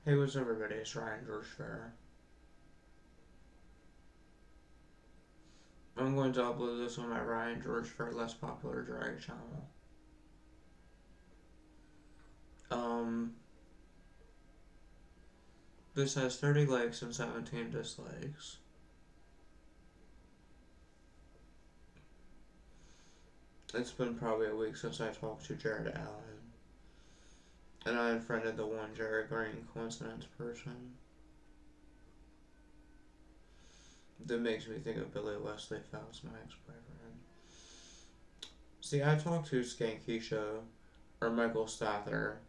Hey, what's up, everybody? It's Ryan George Fair. I'm going to upload this on my Ryan George Fair Less Popular Drag channel. Um, this has 30 likes and 17 dislikes. It's been probably a week since I talked to Jared Allen, and I unfriended the one Jared Green coincidence person. That makes me think of Billy Wesley Phelps, my ex-boyfriend. See, I talked to Skankisha, or Michael Stather,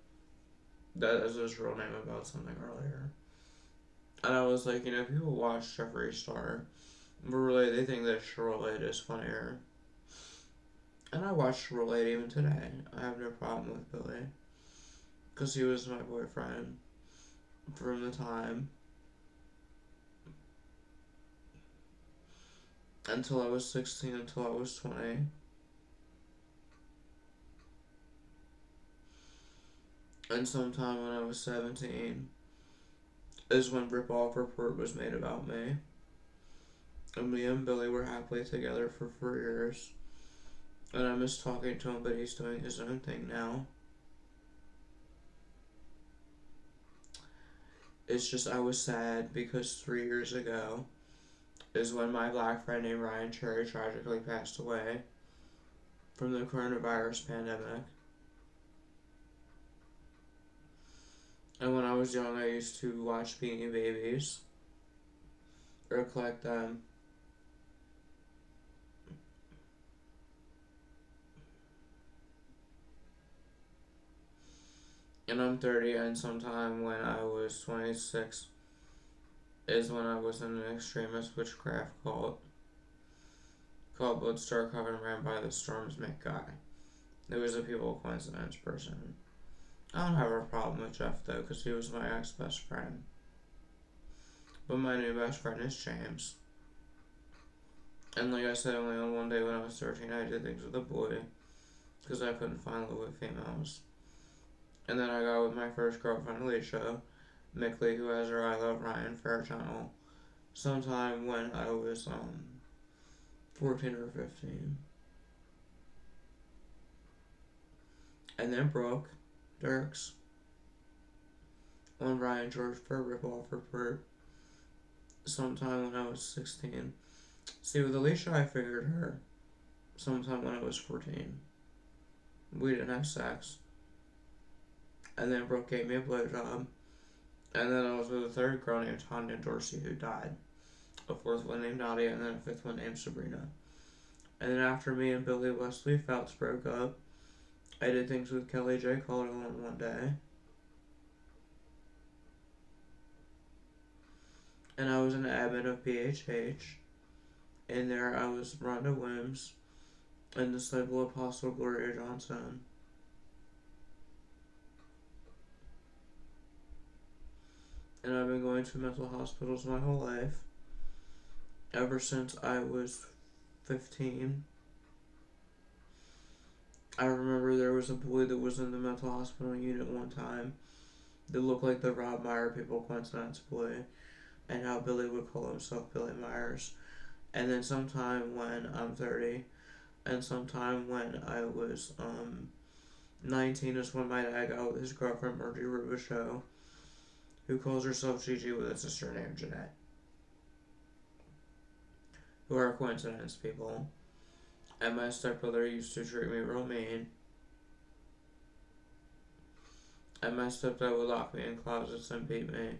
that is his real name, about something earlier. And I was like, people watch Jeffree Star, but really they think that Charlotte is funnier. And I watched Charlotte even today. I have no problem with Billy. Because he was my boyfriend from the time until I was 16, until I was 20. And sometime when I was 17 is when Rip Off Report was made about me. And me and Billy were happily together for 4 years. And I miss talking to him, but he's doing his own thing now. It's just I was sad because 3 years ago is when my black friend named Ryan Cherry tragically passed away from the coronavirus pandemic. And when I was young, I used to watch Beanie Babies or collect them. And I'm 30, and sometime when I was 26 is when I was in an extremist witchcraft cult called Bloodstar Coven, ran by the Storms McGuy. It was a people coincidence person. I don't have a problem with Jeff though, because he was my ex best friend. But my new best friend is James. And like I said, only on one day when I was 13, I did things with a boy because I couldn't find love with females. And then I got with my first girlfriend, Alicia Mickley, who has her I Love Ryan Fair channel, sometime when I was 14 or 15. And then Brooke Dirks on Ryan George Fair Ripoff Report sometime when I was 16. See, with Alicia, I figured her sometime when I was 14. We didn't have sex. And then Brooke gave me a blowjob. And then I was with a third girl named Tanya Dorsey who died. A fourth one named Nadia, and then a fifth one named Sabrina. And then after me and Billy Wesley Phelps broke up, I did things with Kelly J. Calderland one day. And I was an admin of BHH. In there I was Rhonda Wims and disciple Apostle Gloria Johnson. And I've been going to mental hospitals my whole life. Ever since I was 15. I remember there was a boy that was in the mental hospital unit one time that looked like the Rob Meyer People Coincidence boy, and how Billy would call himself Billy Myers. And then sometime when I'm 30, and sometime when I was 19 is when my dad got with his girlfriend Margie Rubichaux, who calls herself Gigi with a sister named Jeanette, who are coincidence people. And my stepbrother used to treat me real mean. And my stepdad would lock me in closets and beat me.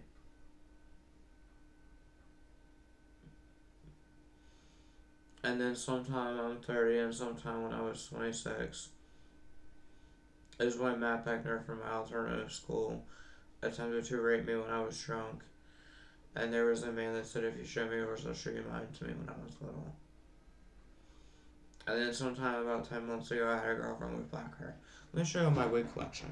And then sometime I'm 30 and sometime when I was 26 is when Matt Beckner from my alternative school attempted to rape me when I was drunk. And there was a man that said, if you show me yours, I'll show you mine, to me when I was little. And then sometime about 10 months ago, I had a girlfriend with black hair. Let me show you my wig collection.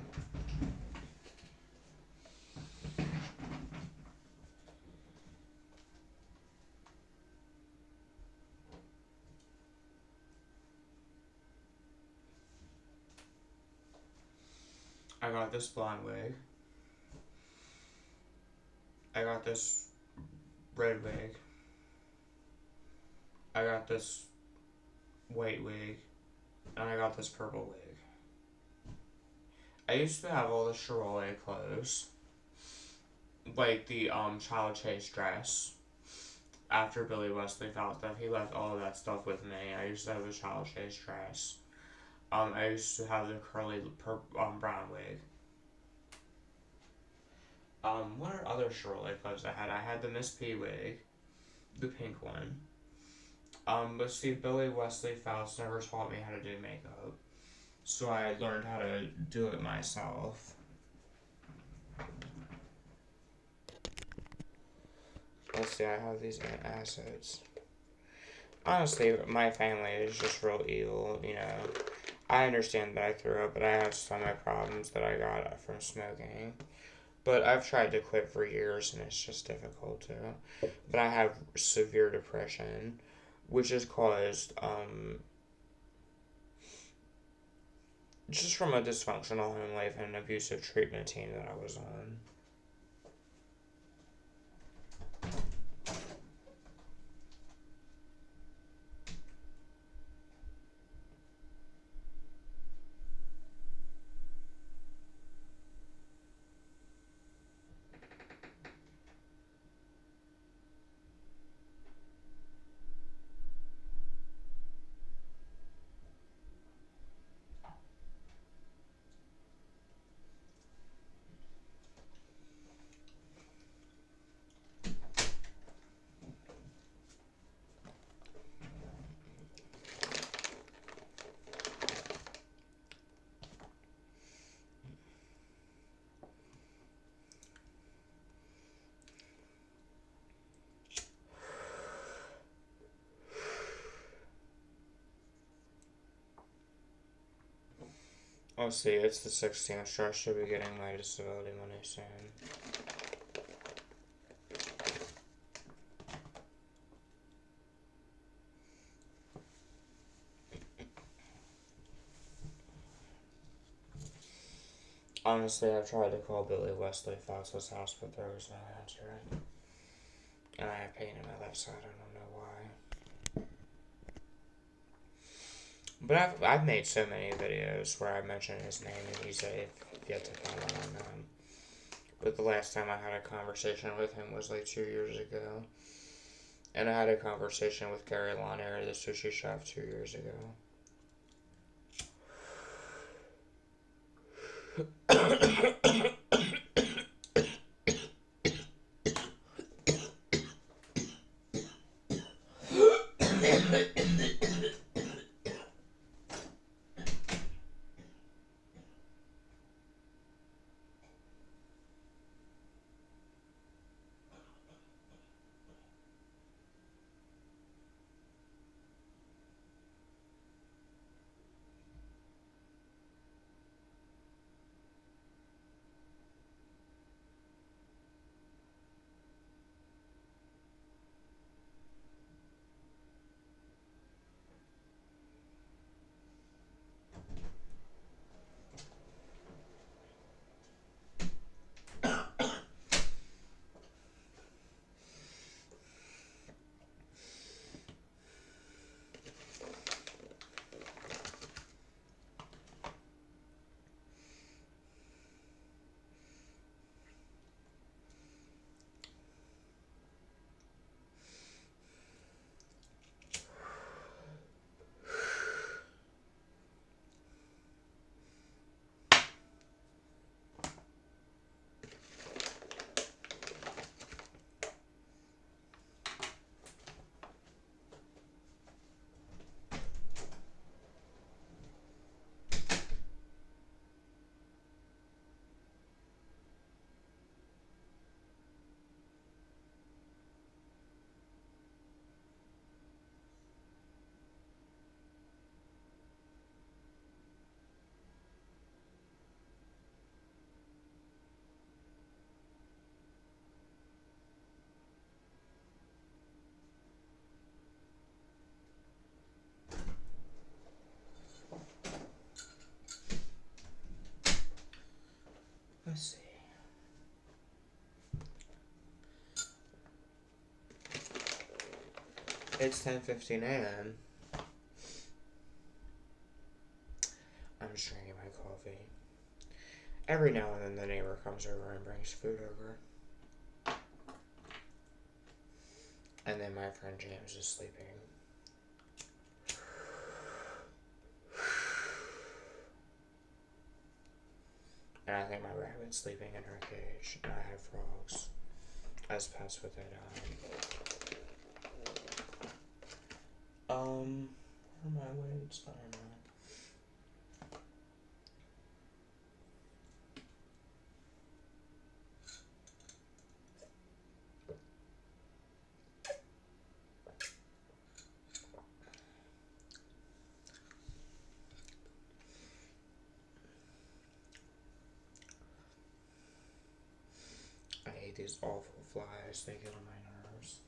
I got this blonde wig. I got this red wig. I got this white wig. And I got this purple wig. I used to have all the Chevrolet clothes. Like the child chase dress. After Billy Wesley found stuff, he left all of that stuff with me. I used to have the child chase dress. I used to have the curly brown wig. What are other Chevrolet clothes I had? I had the Miss P wig, the pink one. But see, Billy Wesley Faust never taught me how to do makeup, so I learned how to do it myself. Let's see, I have these assets. Honestly, my family is just real evil, you know. I understand that I threw up, but I have some of my problems that I got from smoking. But I've tried to quit for years and it's just difficult to. But I have severe depression, which is caused just from a dysfunctional home life and an abusive treatment team that I was on. Oh, see, it's the 16th, so I should be getting my disability money soon. Honestly, I've tried to call Billy Wesley Fox's house, but there was no answer. And I have pain in my left side, I don't know why. But I've made so many videos where I mention his name and he's yet to come on. But the last time I had a conversation with him was like 2 years ago. And I had a conversation with Gary Lanier, the sushi chef, 2 years ago. Let's see. It's 10:15 a.m. I'm just drinking my coffee. Every now and then the neighbor comes over and brings food over. And then my friend James is sleeping. And I think my rabbit's sleeping in her cage. And I have frogs as pets with it. Where are my weights? I don't know. I hate these awful flies. They get on my nerves.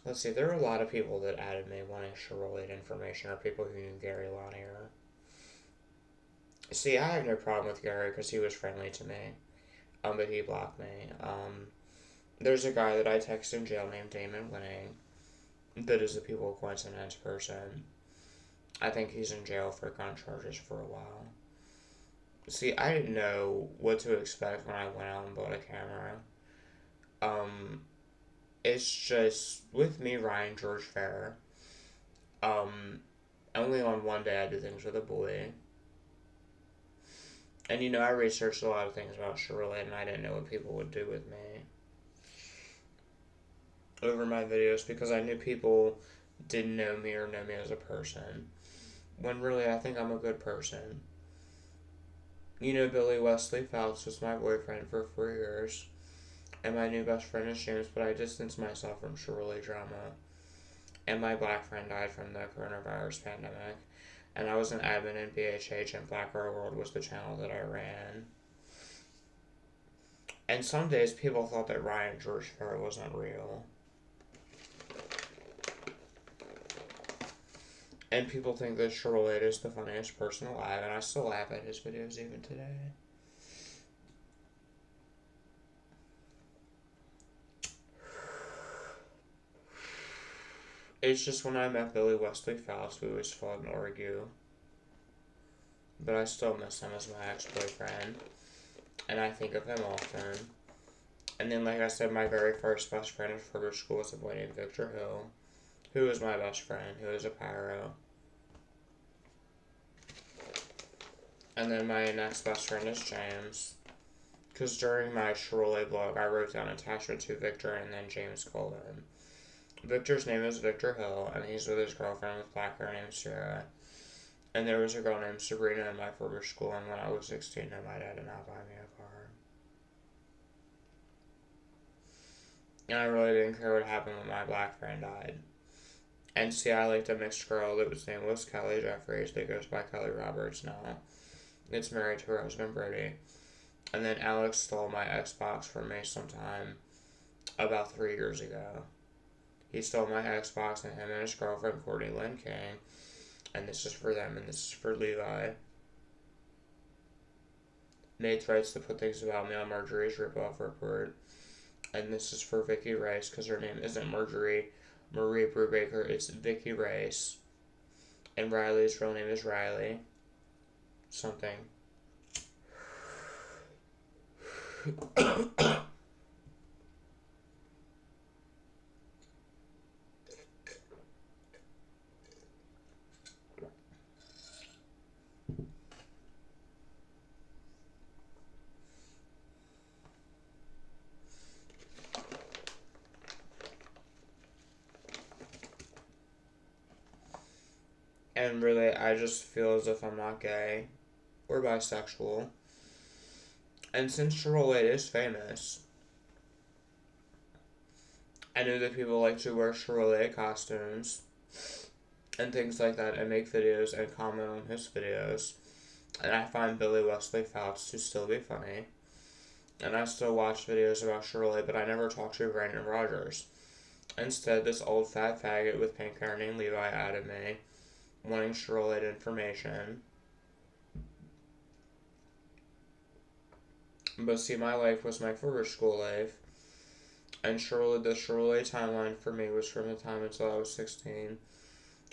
Let's see, there are a lot of people that added me wanting Sherloid information, or people who knew Gary Lanier. See, I have no problem with Gary because he was friendly to me, but he blocked me. There's a guy that I text in jail named Damon Winning that is a people coincidence person. I think he's in jail for gun charges for a while. See, I didn't know what to expect when I went out and bought a camera. It's just, with me, Ryan George Fair, only on one day I did things with a boy. And I researched a lot of things about Shirley, and I didn't know what people would do with me over my videos because I knew people didn't know me or know me as a person. When really, I think I'm a good person. Billy Wesley Phelps was my boyfriend for 4 years. And my new best friend is James, but I distanced myself from Shirley drama. And my black friend died from the coronavirus pandemic. And I was an admin in BHH, and Black Girl World was the channel that I ran. And some days people thought that Ryan George Fair wasn't real. And people think that Shirley is the funniest person alive, and I still laugh at his videos even today. It's just when I met Billy Wesley Phelps, we always fought and argue. But I still miss him as my ex-boyfriend. And I think of him often. And then, like I said, my very first best friend at further school was a boy named Victor Hill, who is my best friend, who is a pyro. And then my next best friend is James. Because during my Shirley blog, I wrote down attachment to Victor and then James called him. Victor's name is Victor Hill, and he's with his girlfriend with black hair named Sarah. And there was a girl named Sabrina in my former school, and when I was 16, my dad did not buy me a car. And I really didn't care what happened when my black friend died. And see, I liked a mixed girl that was named Kelly Jeffries, that goes by Kelly Roberts now. It's married to her husband, Brady. And then Alex stole my Xbox from me sometime about 3 years ago. He stole my Xbox, and him and his girlfriend, Courtney Lynn King. And this is for them, and this is for Levi. Made threats to put things about me on Marjorie's ripoff report. And this is for Vicky Rice, because her name isn't Marjorie Marie Brubaker, it's Vicky Rice. And Riley's real name is Riley. Something. And really, I just feel as if I'm not gay or bisexual. And since Chevrolet is famous, I know that people like to wear Chevrolet costumes and things like that and make videos and comment on his videos. And I find Billy Wesley Fouts to still be funny. And I still watch videos about Chevrolet, but I never talk to Brandon Rogers. Instead, this old fat faggot with pink hair named Levi added me, wanting Chevrolet information. But see, my life was my first school life. And the Chevrolet timeline for me was from the time until I was 16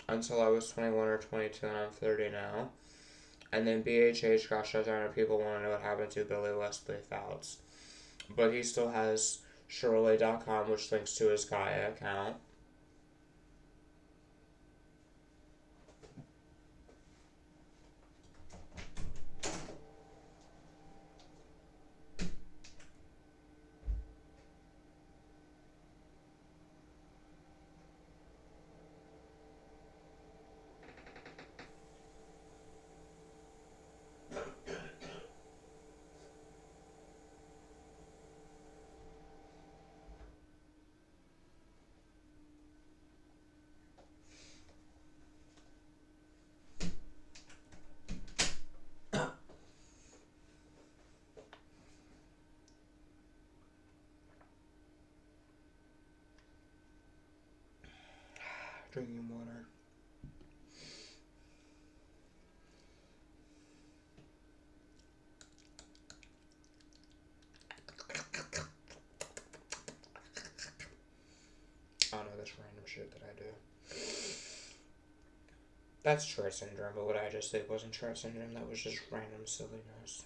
until I was 21 or 22, and I'm 30 now. And then BHH got shut down, and people want to know what happened to Billy Wesley Fouts. But he still has Chevrolet.com, which links to his Gaia account. Drinking water. I don't know, this random shit that I do. That's Tourette syndrome, but what I just did wasn't Tourette syndrome, that was just random silliness.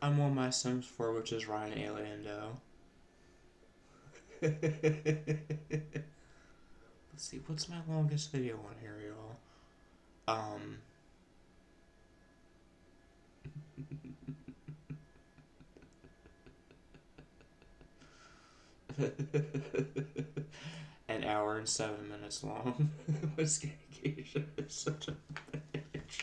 I'm on my Sims 4, which is Ryan Aliendo. Let's see, what's my longest video on here, y'all? An hour and 7 minutes long. Whiskeycation is such a bitch.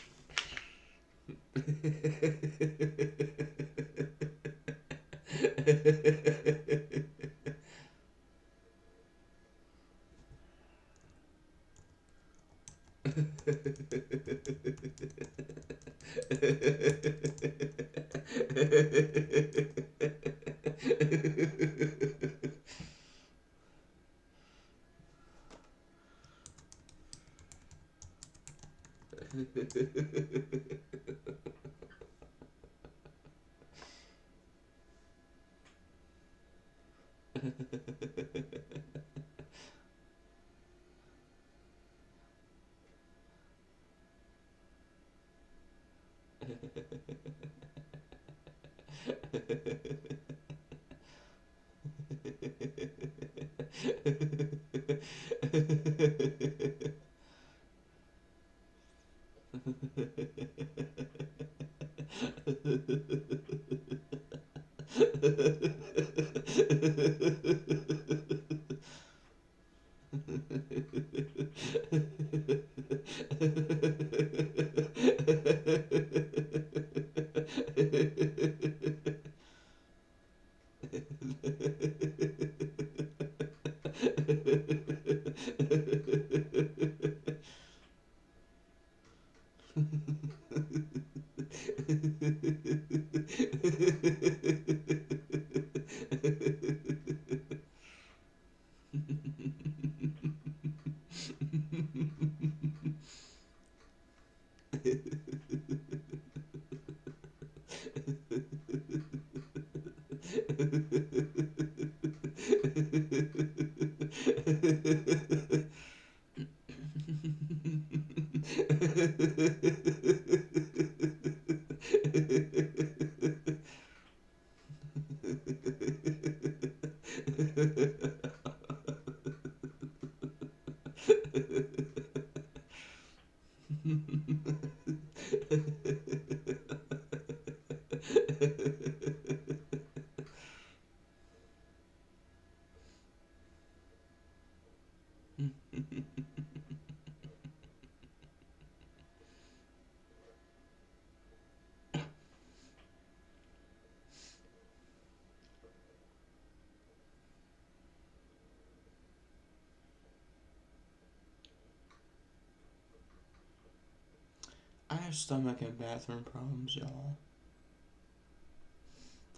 I have stomach and bathroom problems, y'all.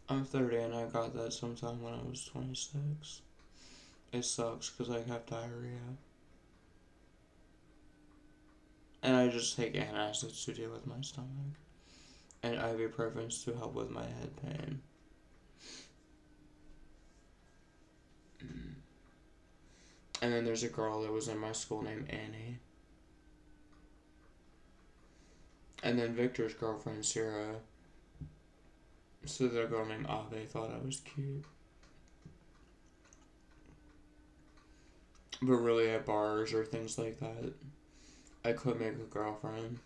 I'm 30 and I got that sometime when I was 26. It sucks because I have diarrhea. And I just take antacids to deal with my stomach. And ibuprofen to help with my head pain. And then there's a girl that was in my school named Annie. And then Victor's girlfriend, Sarah. So the girl named Ave thought I was cute. But really at bars or things like that, I could make a girlfriend.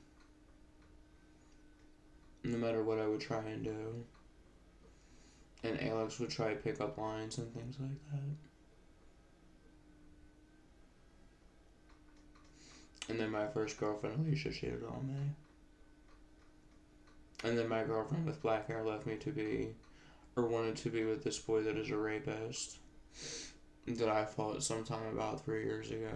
No matter what I would try and do. And Alex would try to pick up lines and things like that. And then my first girlfriend, Alicia, cheated on me. And then my girlfriend with black hair left me to be, or wanted to be with this boy that is a rapist. That I fought sometime about 3 years ago.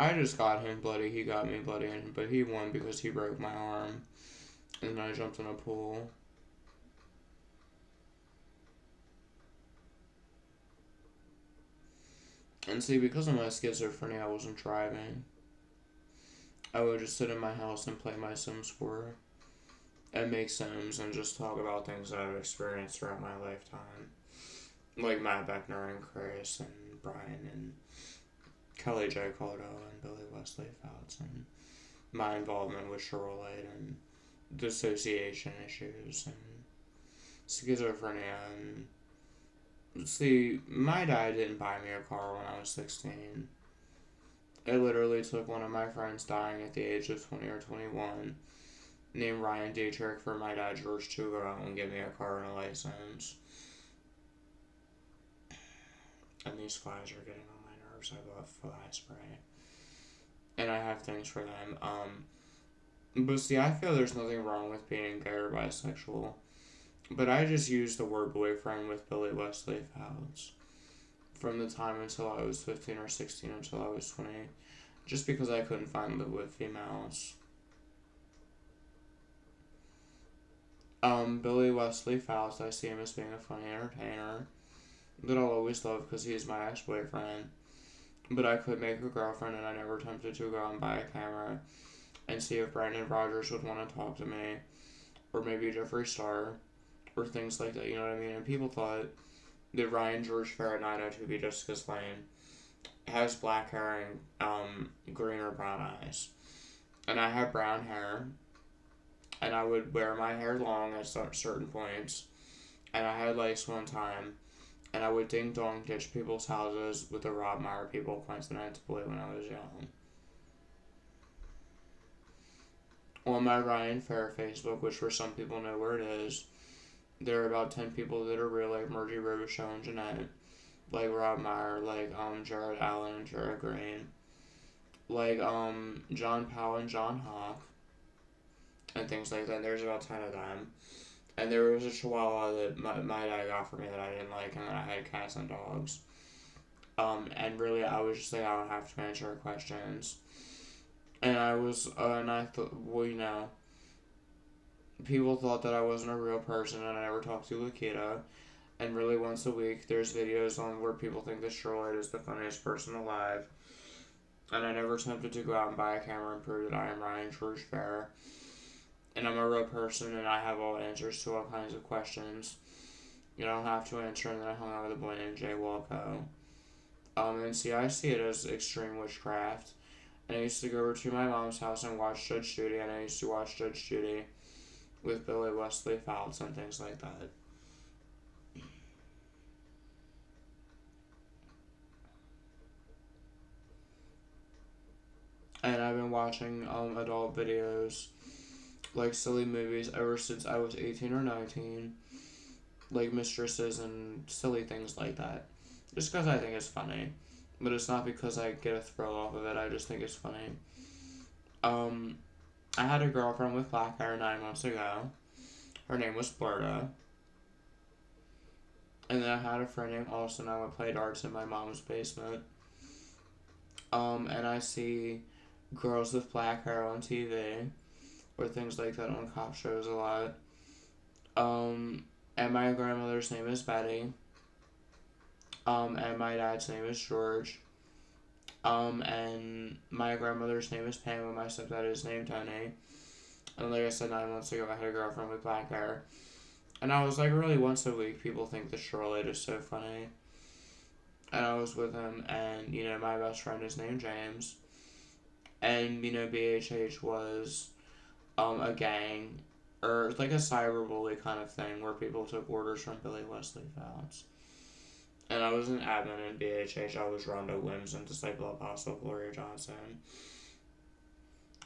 I just got him bloody, he got me bloody, but he won because he broke my arm. And then I jumped in a pool. And see, because of my schizophrenia, I wasn't driving. I would just sit in my house and play my Sims 4. And make Sims and just talk about things that I've experienced throughout my lifetime. Like Matt Beckner and Chris and Brian and Kelly J. Cotto and Billy Wesley Fouts and my involvement with Charlotte and dissociation issues and schizophrenia and see, my dad didn't buy me a car when I was 16. It literally took one of my friends dying at the age of 20 or 21 named Ryan Dietrich for my dad George to go out and get me a car and a license. And these flies are getting on my nerves. I love fly spray. And I have things for them. But see, I feel there's nothing wrong with being gay or bisexual. But I just used the word boyfriend with Billy Wesley Fouts. From the time until I was 15 or 16 until I was 20. Just because I couldn't find love with females. Billy Wesley Fouts, I see him as being a funny entertainer. That I'll always love because he's my ex-boyfriend. But I could make a girlfriend and I never attempted to go out and buy a camera and see if Brandon Rogers would want to talk to me. Or maybe Jeffree Star. Or things like that, you know what I mean? And people thought that Ryan George Farinato, to be Jessica Slain, has black hair and green or brown eyes. And I have brown hair. And I would wear my hair long at certain points. And I had lace one time. And I would ding-dong ditch people's houses with the Rob Meyer people coincidentally when I was young. on my Ryan Fair Facebook, which for some people know where it is, there are about 10 people that are real, like Margie Robichaux and Jeanette, like Rob Meyer, like Jared Allen and Jared Green, like John Powell and John Hawk, and things like that. There's about 10 of them. And there was a chihuahua that my dad got for me that I didn't like, and then I had cats and dogs. And really, I was just like, I don't have to answer questions. And I thought, well, people thought that I wasn't a real person, and I never talked to Lakita. And really, once a week, there's videos on where people think that Charlotte is the funniest person alive. And I never attempted to go out and buy a camera and prove that I am Ryan George Fair. And I'm a real person, and I have all answers to all kinds of questions. You don't have to answer, and then I hung out with a boy named Jay Walco. And see, I see it as extreme witchcraft. And I used to go over to my mom's house and watch Judge Judy, and I used to watch Judge Judy with Billy Wesley Fouts and things like that. And I've been watching adult videos, like silly movies, ever since I was 18 or 19. Like mistresses and silly things like that. Just because I think it's funny. But it's not because I get a thrill off of it, I just think it's funny. I had a girlfriend with black hair 9 months ago. Her name was Berta. And then I had a friend named Austin. I would play darts in my mom's basement. And I see girls with black hair on TV or things like that on cop shows a lot. And my grandmother's name is Betty. And my dad's name is George. And my grandmother's name is Pam, and my stepdad is named Tony. And like I said, 9 months ago, I had a girlfriend with black hair. And I was like, really, once a week, people think that Charlotte is so funny. And I was with him, and, my best friend is named James. And, BHH was, a gang, or like a cyberbully kind of thing, where people took orders from Billy Wesley Fouts. And I was an admin in BHH. I was Rhonda Wims and Disciple Apostle Gloria Johnson.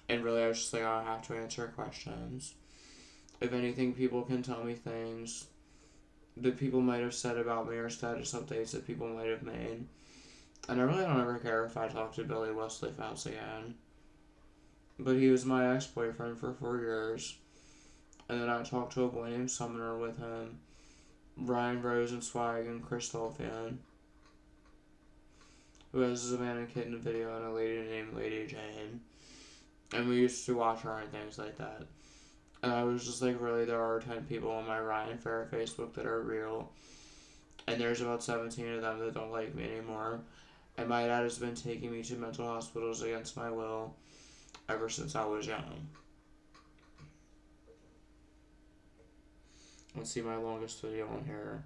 And really, I was just like, I don't have to answer questions. If anything, people can tell me things that people might have said about me or status updates that people might have made. And I really don't ever care if I talk to Billy Wesley Fouts again. But he was my ex-boyfriend for 4 years. And then I talked to a boy named Summoner with him. Ryan Rosenzweig and Chris Dolphin, who has a man and kitten video, and a lady named Lady Jane. And we used to watch her and things like that. And I was just like, really, there are 10 people on my Ryan Fair Facebook that are real. And there's about 17 of them that don't like me anymore. And my dad has been taking me to mental hospitals against my will ever since I was young. Let's see, my longest video on here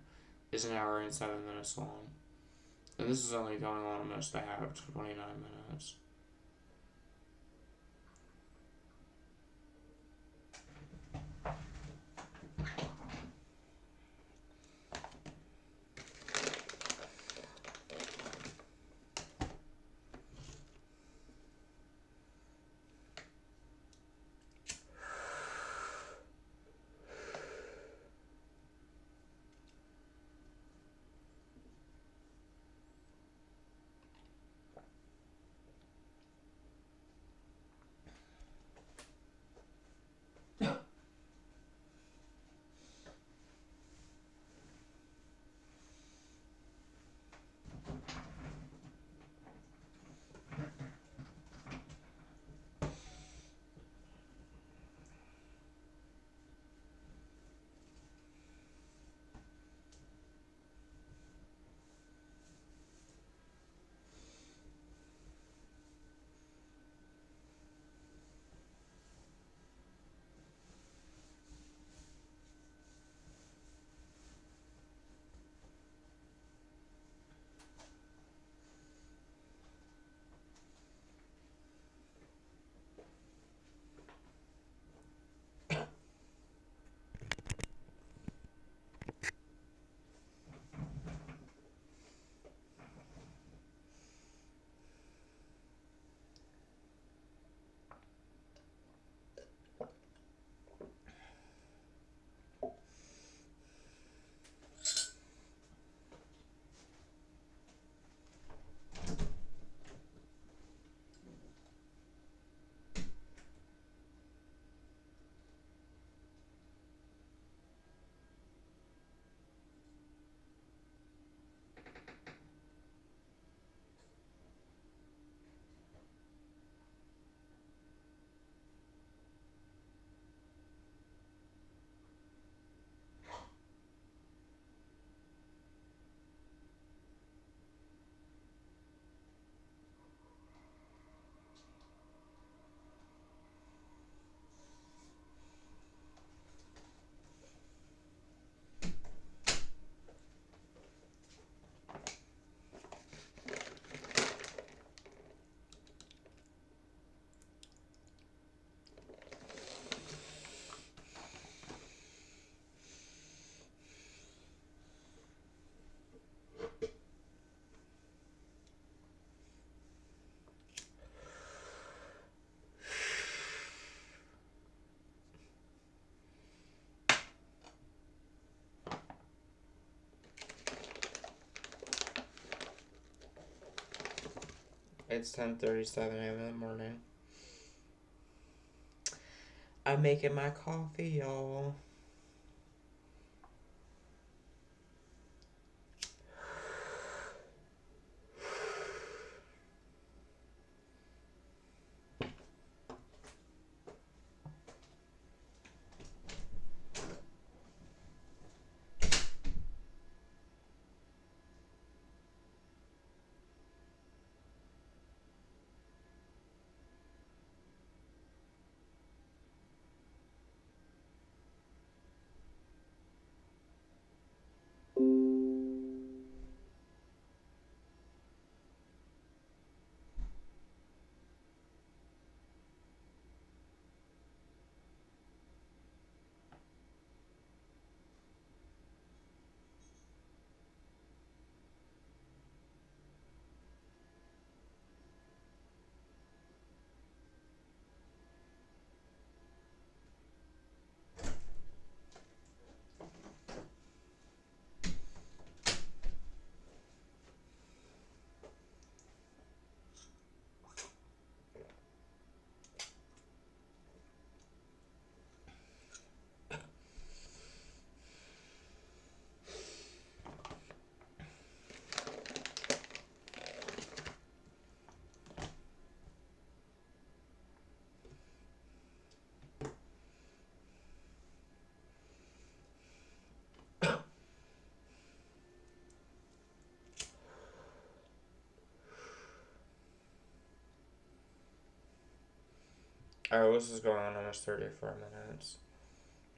is 1 hour and 7 minutes long. And this is only going on almost a half, 29 minutes. It's 10:37 a.m. in the morning. I'm making my coffee, y'all. Oh, this is going on almost 34 minutes.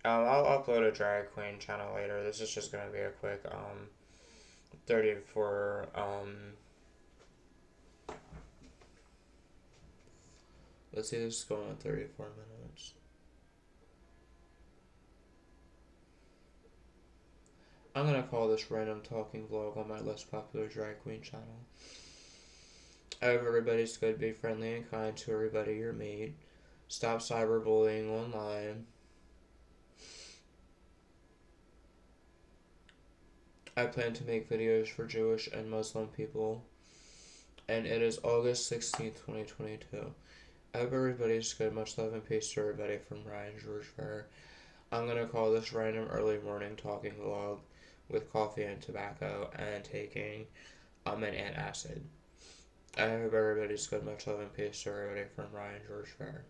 I'll upload a drag queen channel later. This is just gonna be a quick 34 let's see, this is going on 34 minutes. I'm gonna call this random talking vlog on my less popular drag queen channel. I hope everybody's good, be friendly and kind to everybody you meet. Stop cyberbullying online. I plan to make videos for Jewish and Muslim people. And it is August 16th, 2022. I hope everybody's good. Much love and peace to everybody from Ryan George Fair. I'm gonna call this random early morning talking vlog with coffee and tobacco and taking an antacid. I hope everybody's good. Much love and peace to everybody from Ryan George Fair.